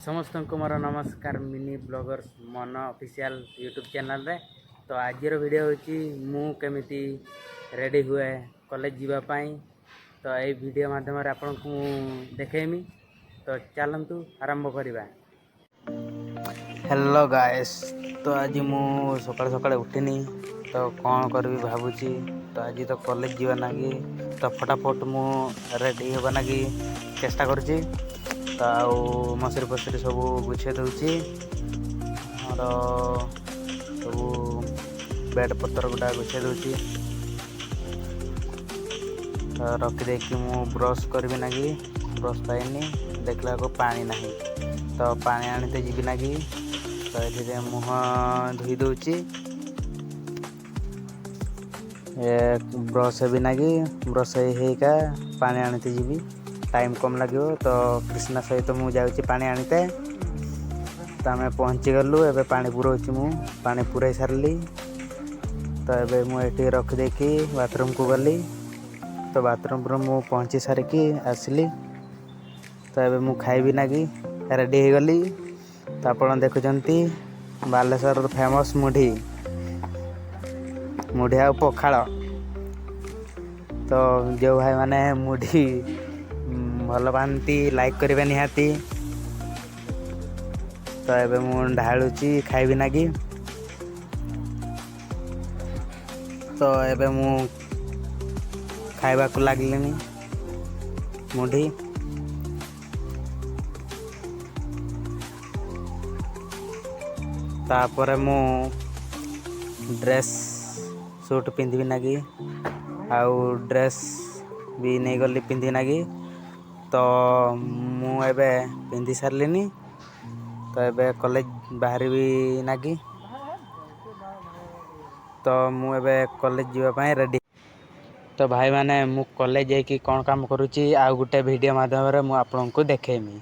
समस्त को मोर नमस्कार मिनी ब्लॉगर मन ऑफिशियल यूट्यूब चैनल रे। तो आज वीडियो होची मु केमिति रेडी हुए कॉलेज जीवापाई। तो ये वीडियो माध्यम आपन को देखेमी। तो चलतु आरंभ करवा। हेलो गाइस, तो आज मु सकाळ सकाळ उठिनी तो कौन करी भावुची। तो आज तो कॉलेज जीवा नागी तो फटाफट मु रेडी होगा नागी चेष्टा करुची। तो आउ मसरी फसरी सब गुछे दूची और सब बेड पतर गुड़ा गुछे दूची। तो रखी देखी मु ब्रश करी नागी ब्रश पाइनी देखला को पानी नहीं। तो पानी आनीते जीवी नागी तो ये मुह धोई दूची। ब्रश भी नागी ब्रश होगा पानी आनीते जीवी टाइम कम लगे। तो कृष्णा सहित तो मुझे जाऊँगी पानी आनीते। तो आम पहुँची गलु एबे पानी पुराऊँ मु पानी पुराई सारे। तो एबे मुझे रखिदेकी बाथरूम को गली। तो बाथरूम पर मु पहुँची सारिकी आसली। तो एबे मु खाइबी नागी रेडी हो गली। तो आप देखुंत बालेश्वर फेमस मुढ़ी मुढ़ी आ पखाड़। तो जो भाई माने मुढ़ी भल पाती लाइक करेंगे निहाती। तो एबे मु ढालुची खाइबी नागी। तो एबे मु खाइबा को लागलिनी मुढ़ी। तापर मु ड्रेस सूट पिंधि नागी आउ ड्रेस भी नहीं गली पिंधि नागी। तो मु एबे पिंधि सारलिनी। तो एबे कॉलेज बाहर भी नागी। तो मु एबे कॉलेज जीवा पाए रेडी। तो भाई माने मु कॉलेज जाई कि कौन काम करूची आ गुटे वीडियो माध्यम रे मु आपन को देखेमी।